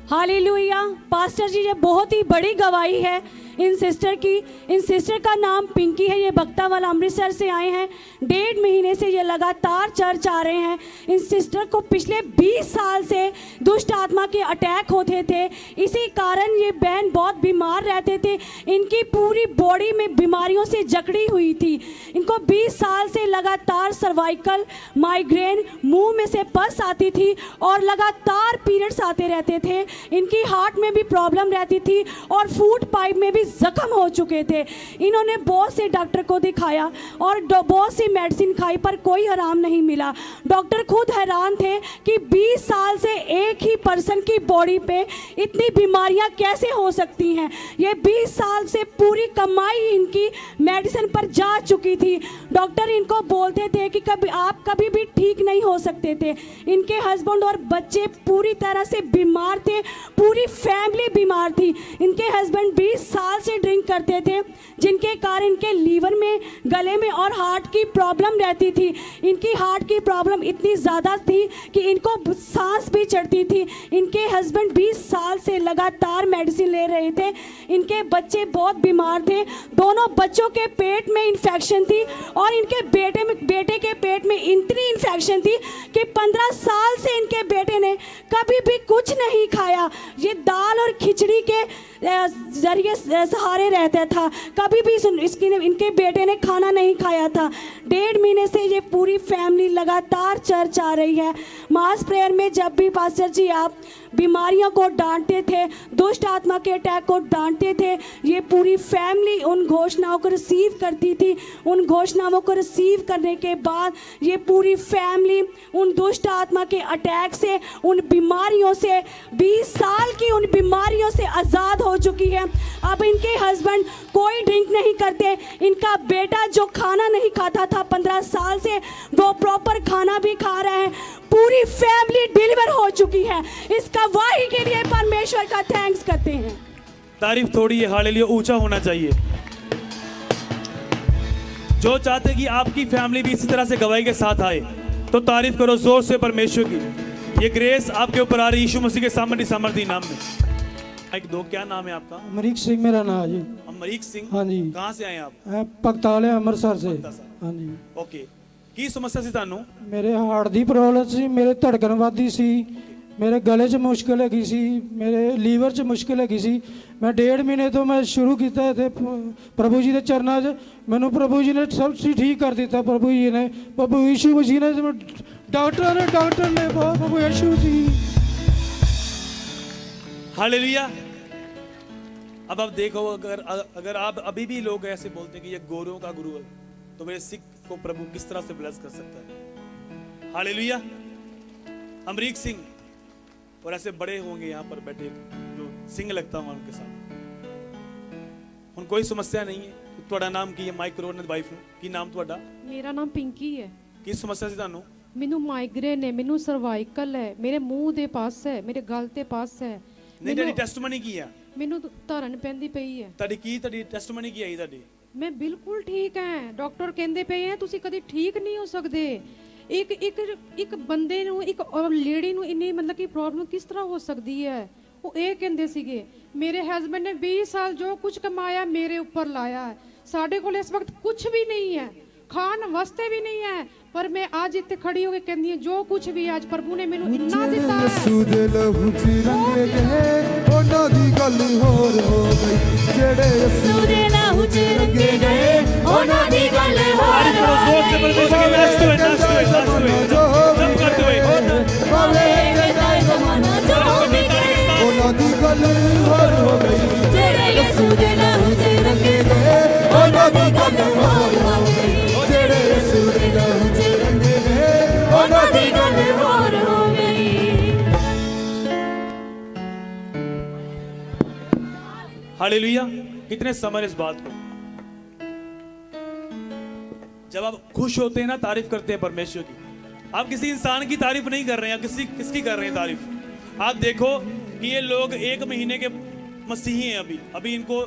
Hallelujah. Pastor जी, ये बहुत ही बड़ी गवाही है इन सिस्टर की। इन सिस्टर का नाम पिंकी है। ये बख्तावाला अमृतसर से आए हैं। 1.5 महीने से ये लगातार चर्च आ रहे हैं। इन सिस्टर को पिछले 20 साल से दुष्ट आत्मा के अटैक होते थे। इसी कारण ये बहन बहुत बीमार रहते थे। इनकी पूरी बॉडी में बीमारियों से जकड़ी हुई थी। इनको 20 साल से लगातार सर्वाइकल, माइग्रेन, मुंह में से पस आती थी और लगातार पीरियड्स आते रहते थे। इनकी हार्ट में भी प्रॉब्लम रहती थी और फूड पाइप में भी जख्म हो चुके थे। इन्होंने बहुत से डॉक्टर को दिखाया और बहुत सी मेडिसिन खाई पर कोई आराम नहीं मिला। डॉक्टर खुद हैरान थे कि 20 साल से एक ही पर्सन की बॉडी पे इतनी बीमारियां कैसे हो सकती हैं। ये 20 साल से पूरी कमाई इनकी मेडिसिन पर जा चुकी थी। डॉक्टर इनको बोलते थे कि आप कभी भी ठीक नहीं हो सकते थे। इनके हस्बैंड और बच्चे पूरी तरह से बीमार थे, पूरी फैमिली बीमार थी। इनके हस्बैंड 20 साल से ड्रिंक करते थे, जिनके कारण इनके लीवर में, गले में और हार्ट की प्रॉब्लम रहती थी। इनकी हार्ट की प्रॉब्लम इतनी ज़्यादा थी कि इनको सांस भी चढ़ती थी। इनके हस्बैंड 20 साल से लगातार मेडिसिन ले रहे थे। इनके बच्चे बहुत बीमार थे। दोनों बच्चों के पेट में इन्फेक्शन थी और इनके बेटे के पेट में इतनी इन्फेक्शन थी कि 15 साल से इनके बेटे ने कभी भी कुछ नहीं खाया। ये दाल और खिचड़ी के जरिए सहारे रहता था। कभी भी इनके बेटे ने खाना नहीं खाया था। 1.5 महीने से ये पूरी फैमिली लगातार चर्च आ रही है। मास प्रेयर में जब भी पास्टर जी आप बीमारियों को डांटते थे, दुष्ट आत्मा के अटैक को डांटते थे, ये पूरी फैमिली उन घोषणाओं को रिसीव करती थी। उन घोषणाओं को रिसीव करने के बाद ये पूरी फैमिली उन दुष्ट आत्मा के अटैक से, उन बीमारियों से, 20 साल की उन बीमारियों से आज़ाद हो चुकी है। अब इनके हस्बैंड कोई ड्रिंक नहीं करते। इनका बेटा जो खाना नहीं खाता था 15 साल से, वो प्रॉपर खाना भी खा रहा है। पूरी फैमिली डिलीवर हो चुकी है। इस गवाही के लिए परमेश्वर का थैंक्स करते हैं। तारीफ थोड़ी है, हालेलुया ऊंचा होना चाहिए। जो चाहते कि आपकी फैमिली भी इसी तरह से गवाही के साथ आए तो तारीफ करो जोर से परमेश्वर की। ये ग्रेस आपके ऊपर आ रही यीशु मसीह के सामर्थी नाम में। एक दो, क्या नाम है आपका? अमरीक सिंह मेरा नाम है जी। अमरीक सिंह? हाँ जी। कहाँ से आए आप? पगताले अमृतसर से। हाँ जी। ओके, की समस्या सी तानू? मेरे हार्ट दी प्रॉब्लम सी, मेरे धड़कन वादी सी, मेरे गले 'ਚ मुश्किल हैगी सी, मेरे लीवर 'ਚ मुश्किल हैगी सी। मैं 1.5 महीने तो मैं शुरू किया थे प्रभु जी के चरणों 'ਚ। मैनू प्रभु जी ने सब चीज ठीक कर दिता। प्रभु जी ने, प्रभु यीशु मसीह ने, डॉक्टर ने प्रभु यीशु जी। हालेलुया। अब आप देखो, अगर आप अभी भी लोग ऐसे बोलते हैं कि ये गोरों का गुरु है, तो मेरे सिख को प्रभु किस तरह से ब्लेस कर सकता है। हालेलुया। अमरीक सिंह और ऐसे बड़े होंगे यहाँ पर बैठे जो सिंह लगता हूँ उनके साथ। उन कोई समस्या नहीं है। ਤੁਹਾਡਾ ਨਾਮ ਕੀ ਹੈ? ਮਾਈਕਰੋ ਨੇ ਵਾਈਫ ਨੂੰ ਕੀ ਨਾਮ ਤੁਹਾਡਾ? ਮੇਰਾ ਨਾਮ ਪਿੰਕੀ ਹੈ। ਕੀ ਸਮੱਸਿਆ ਸੀ ਤੁਹਾਨੂੰ? ਮੈਨੂੰ ਮਾਈਗ੍ਰੇਨ ਹੈ, ਮੈਨੂੰ ਸਰਵਾਈਕਲ ਹੈ, ਮੇਰੇ ਮੂੰਹ ਦੇ ਪਾਸ ਹੈ, ਮੇਰੇ ਗਲ ਤੇ ਪਾਸ ਹੈ। ਨਹੀਂ, ਤੁਹਾਡੀ ਟੈਸਟਮਨੀ ਕੀ ਆ? ਮੈਨੂੰ ਧਰਨ ਪੈਂਦੀ ਪਈ ਹੈ। ਤੁਹਾਡੀ ਟੈਸਟਮਨੀ ਕੀ ਆਈ ਤੁਹਾਡੀ? ਮੈਂ ਬਿਲਕੁਲ ਠੀਕ ਹਾਂ। ਡਾਕਟਰ ਕਹਿੰਦੇ ਪਏ ਆ ਤੁਸੀਂ ਕਦੇ ਠੀਕ ਨਹੀਂ ਹੋ ਸਕਦੇ। ਇੱਕ ਬੰਦੇ ਨੂੰ, ਇੱਕ ਲੇਡੀ ਨੂੰ ਇੰਨੀ ਮਤਲਬ ਕਿ ਪ੍ਰੋਬਲਮ ਕਿਸ ਤਰ੍ਹਾਂ ਹੋ ਸਕਦੀ ਹੈ। ਉਹ ਇਹ ਕਹਿੰਦੇ ਸੀਗੇ। ਮੇਰੇ ਹਸਬੰਡ ਨੇ 20 ਸਾਲ ਜੋ ਕੁਝ ਕਮਾਇਆ ਮੇਰੇ ਉੱਪਰ ਲਾਇਆ ਹੈ। ਸਾਡੇ ਕੋਲ ਇਸ ਵਕਤ ਕੁਝ ਵੀ ਨਹੀਂ ਹੈ, ਖਾਣ ਵਾਸਤੇ ਵੀ ਨਹੀਂ ਹੈ, ਪਰ ਮੈਂ ਅੱਜ ਇੱਥੇ ਖੜੀ ਹੋ ਕੇ ਕਹਿੰਦੀ ਹਾਂ ਜੋ ਕੁਝ ਵੀ ਅੱਜ ਪ੍ਰਭੂ ਨੇ ਮੈਨੂੰ ਇੰਨਾ ਦਿੱਤਾ ਹੈ। ਯਿਸੂ ਦੇ ਲਹੂ 'ਚ ਰੰਗੇ ਗਏ, ਉਹਨਾਂ ਦੀ ਗੱਲ ਹੋਰ ਹੋ ਗਈ। ਜਿਹੜੇ ਯਿਸੂ ਦੇ ਲਹੂ 'ਚ ਰੰਗੇ ਗਏ, ਉਹਨਾਂ ਦੀ ਗੱਲ ਹੋਰ ਹੋ ਗਈ। ਉਹਨਾਂ ਦੀ ਗੱਲ ਹੋਰ ਹੋ ਗਈ। ਜਿਹੜੇ ਯਿਸੂ ਦੇ ਲਹੂ 'ਚ ਰੰਗੇ ਗਏ, ਉਹਨਾਂ ਦੀ ਗੱਲ ਹੋਰ ਹੋ ਗਈ। ਜਿਹੜੇ ਯਿਸੂ ਦੇ ਲਹੂ 'ਚ ਰੰਗੇ ਗਏ, ਉਹਨਾਂ ਦੀ ਗੱਲ ਹੋਰ ਹੋ ਗਈ। हालेलुया। कितने समझ इस बात को? जब आप खुश होते हैं ना, तारीफ करते हैं परमेश्वर की। आप किसी इंसान की तारीफ नहीं कर रहे हैं, किसकी कर रहे हैं तारीफ? आप देखो कि ये लोग 1 महीने के मसीही हैं। अभी इनको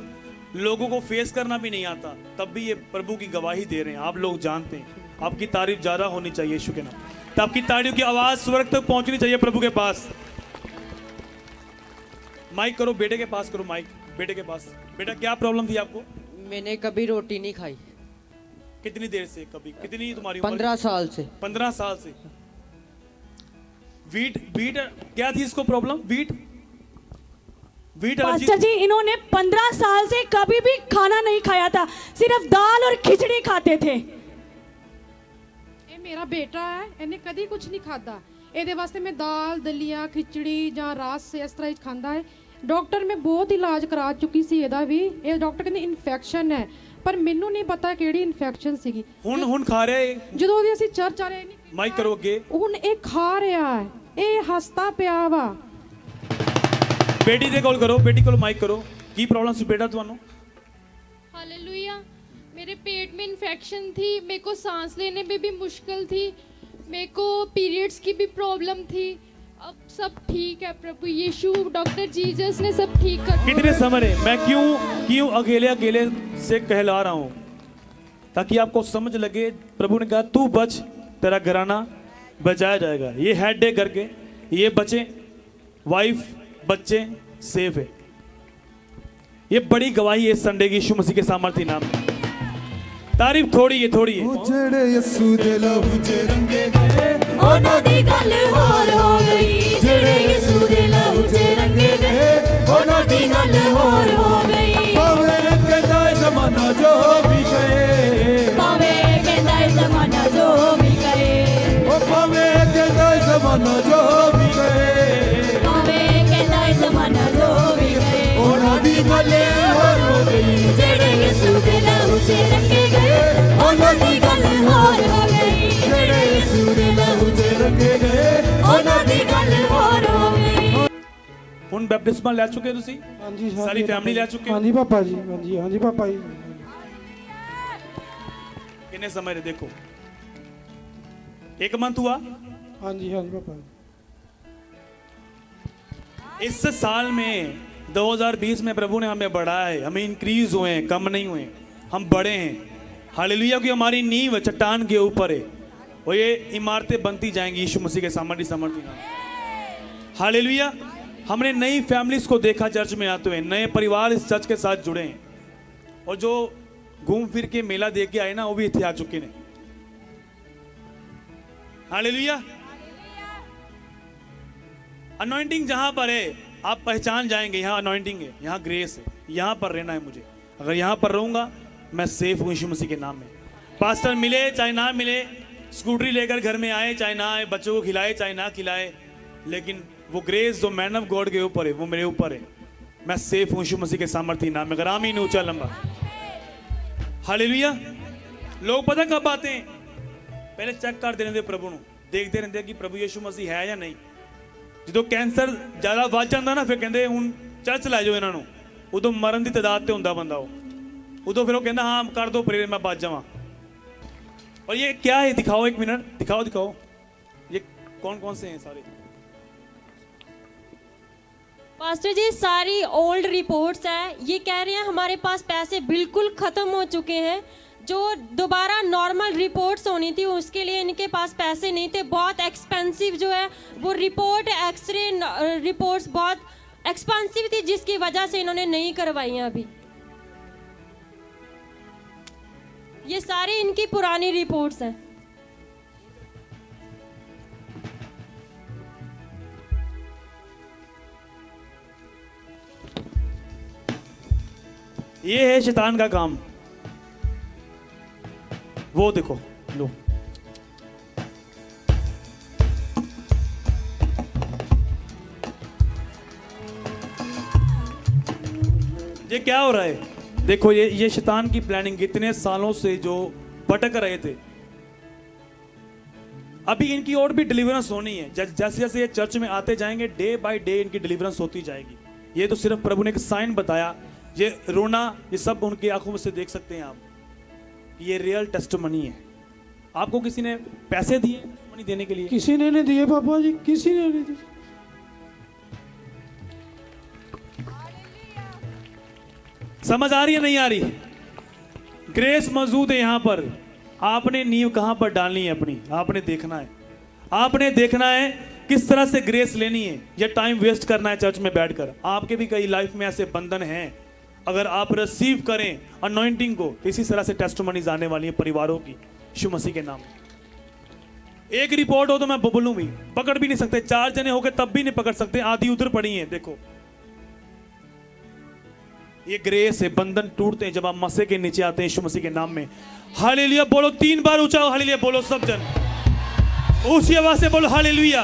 लोगों को फेस करना भी नहीं आता, तब भी ये प्रभु की गवाही दे रहे हैं। आप लोग जानते हैं। आपकी तारीफ ज्यादा होनी चाहिए यीशु के नाम। तो आपकी तारीफ की आवाज स्वर्ग तक पहुंचनी चाहिए प्रभु के पास। माइक करो, बेटे के पास करो माइक, बेटे के पास। बेटा क्या प्रॉब्लम थी आपको? मैंने कभी रोटी नहीं खाई। कितनी देर से? कभी कितनी तुम्हारी उम्र? 15 साल से। 15 साल से। वीट वीट क्या थी इसको प्रॉब्लम? Wheat allergy. पास्टर जी इन्होंने 15 साल से कभी भी खाना नहीं खाया था, सिर्फ दाल और खिचड़ी खाते थे। ਇਹ ਮੇਰਾ ਬੇਟਾ ਹੈ, ਇਹਨੇ ਕਦੀ ਕੁਝ ਨਹੀਂ ਖਾਦਾ। ਇਹਦੇ ਵਾਸਤੇ ਮੈਂ ਦਾਲ ਦਲੀਆ ਖਿਚੜੀ ਜਾਂ ਰਾਸ ਇਸ ਤਰ੍ਹਾਂ ਹੀ ਖਾਂਦਾ ਹੈ। ਡਾਕਟਰ ਮੈਂ ਬਹੁਤ ਇਲਾਜ ਕਰਾ ਚੁੱਕੀ ਸੀ ਇਹਦਾ ਵੀ। ਇਹ ਡਾਕਟਰ ਕਹਿੰਦੇ ਇਨਫੈਕਸ਼ਨ ਹੈ, ਪਰ ਮੈਨੂੰ ਨਹੀਂ ਪਤਾ ਕਿਹੜੀ ਇਨਫੈਕਸ਼ਨ ਸੀਗੀ। ਹੁਣ ਖਾ ਰਿਹਾ ਹੈ? ਜਦੋਂ ਦੀ ਅਸੀਂ ਚਰਚ ਆ ਰਹੇ ਨੇ ਮਾਈਕ ਕਰੋ ਅੱਗੇ। ਹੁਣ ਇਹ ਖਾ ਰਿਹਾ ਹੈ, ਇਹ ਹੱਸਦਾ ਪਿਆ ਵਾ। बेटी दे कॉल करो, बेटी को माइक करो। की प्रॉब्लम सी बेटा ਤੁਹਾਨੂੰ? हालेलुया। मेरे पेट में इन्फेक्शन थी, मेरे को सांस लेने में भी मुश्किल थी, मेरे को पीरियड्स की भी प्रॉब्लम थी। अब सब ठीक है प्रभु यीशु, डॉक्टर जीसस ने सब ठीक कर दिया। कितने समय है मैं क्यों अकेले से कहला रहा हूँ, ताकि आपको समझ लगे। प्रभु ने कहा तू बच, तेरा घराना बचाया जाएगा। ये हेड डे करके ये बचे, वाइफ बच्चे सेफ है। ये बड़ी गवाही है संडे की यीशु मसीह के सामर्थ्य नाम में। तारीफ थोड़ी है ਉਹ ਜਿਹੜੇ ਯਿਸੂ ਦੇ ਲਹੂ 'ਚ ਰੰਗੇ ਗਏ ਉਹਨਾਂ ਦੀ ਗੱਲ ਹੋਰ ਹੋ ਗਈ, ਜਿਹੜੇ ਯਿਸੂ ਦੇ ਲਹੂ 'ਚ ਰੰਗੇ ਗਏ ਉਹਨਾਂ ਦੀ ਗੱਲ ਹੋਰ ਹੋ ਗਈ। ਭਾਵੇਂ ਕਹਿੰਦਾ ਏ ਜ਼ਮਾਨਾ ਜੋ ਵੀ ਗਏ ਭਾਵੇਂ ਕਹਿੰਦਾ ਏ ਜ਼ਮਾਨਾ ਜੋ ਵੀ ਗਏ, ਉਹ ਭਾਵੇਂ ਕਹਿੰਦਾ ਏ ਜ਼ਮਾਨਾ ਜੋ ਵੀ ਗਏ ਭਾਵੇਂ ਕਹਿੰਦਾ ਏ ਜ਼ਮਾਨਾ ਜੋ ਵੀ ਗਏ, ਉਹਨਾਂ ਦੀ ਗੱਲ ਹੋਰ ਹੋ ਗਈ ਜਿਹੜੇ ਯਿਸੂ ਦੇ ਲਹੂ 'ਚ ਰੰਗੇ ਗਏ ਉਹਨਾਂ ਦੀ ਗੱਲ ਹੋਰ ਹੋ ਗਈ, ਜਿਹੜੇ ਯਿਸੂ ਦੇ ਲਹੂ 'ਚ ਰੰਗੇ ਗਏ ਉਹਨਾਂ ਦੀ ਗੱਲ ਹੋਰ ਹੋ ਗਈ। ਹੁਣ ਬੈਪਟਿਸਮਾ ਲੈ ਚੁੱਕੇ ਹੋ ਤੁਸੀਂ? ਹਾਂਜੀ ਸਾਰੀ ਫੈਮਿਲੀ ਲੈ ਚੁੱਕੇ ਹੋ? ਹਾਂਜੀ ਪਾਪਾ ਜੀ, ਹਾਂਜੀ ਪਾਪਾ ਜੀ। कितने समय रहे देखो? 1 मंथ हुआ। ਹਾਂਜੀ ਪਾਪਾ ਜੀ। इस साल में 2020 में प्रभु ने हमें बढ़ाया है, हमें इंक्रीज हुए हैं, कम नहीं हुए, हम बड़े हैं। हालेलुया। की हमारी नींव चट्टान के ऊपर है और ये इमारतें बनती जाएंगी यीशु मसीह के सामर्थ्य नाम। हालेलुया। हमने नई फैमिलीज को देखा चर्च में आते हुए, नए परिवार इस चर्च के साथ जुड़े हैं और जो घूम फिर के मेला देख के आए ना वो भी इतने आ चुके हैं। हालेलुया। अनॉइंटिंग जहां पर है आप पहचान जाएंगे, यहाँ अनॉइंटिंग है, यहाँ ग्रेस है, यहाँ पर रहना है मुझे। अगर यहाँ पर रहूंगा मैं सेफ हूँ यीशु मसीह के नाम में। पास्टर मिले चाहे ना मिले, स्कूटरी लेकर घर में आए चाहे ना आए, बच्चों को खिलाए चाहे ना खिलाए, लेकिन वो ग्रेस जो मैन ऑफ गॉड के ऊपर है वो मेरे ऊपर है। मैं सेफ हूँ यीशु मसीह के सामर्थ्य नाम में। अगर आमीन ऊंचा लंबा। हालेलुया। लोग पता कब आते हैं? पहले चेक करते रहते प्रभु ਨੂੰ, देखते रहते कि प्रभु यीशु मसीह है या नहीं। ਜਦੋਂ ਕੈਂਸਰ ਜ਼ਿਆਦਾ ਵੱਧ ਜਾਂਦਾ ਨਾ ਫਿਰ ਕਹਿੰਦੇ ਹੁਣ ਚਰਚ ਲੈ ਜਾਓ ਇਹਨਾਂ ਨੂੰ, ਉਦੋਂ ਮਰਨ ਦੀ ਤਦਾਦ ਤੇ ਹੁੰਦਾ ਬੰਦਾ ਉਹ। ਉਦੋਂ ਫਿਰ ਉਹ ਕਹਿੰਦਾ ਹਾਂ ਕਰ ਦੋ ਪ੍ਰੇਰ ਮੈਂ ਬਚ ਜਾਵਾਂ। और ये क्या है? दिखाओ 1 मिनट, दिखाओ ये कौन कौन से हैं सारे? पास्टर जी सारी ओल्ड रिपोर्ट्स हैं। ये कह रहे हैं हमारे पास पैसे बिल्कुल ख़त्म हो चुके हैं, जो दोबारा नॉर्मल रिपोर्ट्स होनी थी उसके लिए इनके पास पैसे नहीं थे। बहुत एक्सपेंसिव जो है वो रिपोर्ट, एक्सरे रिपोर्ट्स बहुत एक्सपेंसिव थी, जिसकी वजह से इन्होंने नहीं करवाई हैं अभी। ये सारी इनकी पुरानी रिपोर्ट्स हैं। ये है शैतान का काम। वो देखो लो, ये क्या हो रहा है? देखो ये शैतान की प्लानिंग इतने सालों से जो भटक रहे थे, अभी इनकी और भी डिलीवरेंस होनी है। जैसे जैसे ये चर्च में आते जाएंगे डे बाय डे इनकी डिलीवरेंस होती जाएगी। ये तो सिर्फ प्रभु ने एक साइन बताया। ये रोना ये सब उनकी आंखों में से देख सकते हैं आप, ये रियल टेस्टिमनी है। आपको किसी ने पैसे दिए टेस्टिमनी देने के लिए? किसी ने नहीं दिए पापा जी, किसी ने नहीं दिए। समझ आ रही है नहीं आ रही? ग्रेस मौजूद है यहाँ पर। आपने नींव कहाँ पर डालनी है अपनी, आपने देखना है। आपने देखना है किस तरह से ग्रेस लेनी है या टाइम वेस्ट करना है चर्च में बैठकर। आपके भी कई लाइफ में ऐसे बंधन हैं, अगर आप रिसीव करें अनॉइंटिंग को तो इसी तरह से टेस्टिमनीज आने वाली है परिवारों की, यीशु मसीह के नाम में। एक रिपोर्ट हो तो मैं बोलूं भी, पकड़ भी नहीं सकते, 4 जने हो गए तब भी नहीं पकड़ सकते, आधी उधर पड़ी है। देखो ये ग्रेस है, बंधन टूटते हैं जब आप मसीह के नीचे आते हैं यीशु मसीह के नाम में। हालेलुया बोलो 3 बार ऊंचा, हालेलुया बोलो सब जन, उसी आवाज से बोलो हालेलुया।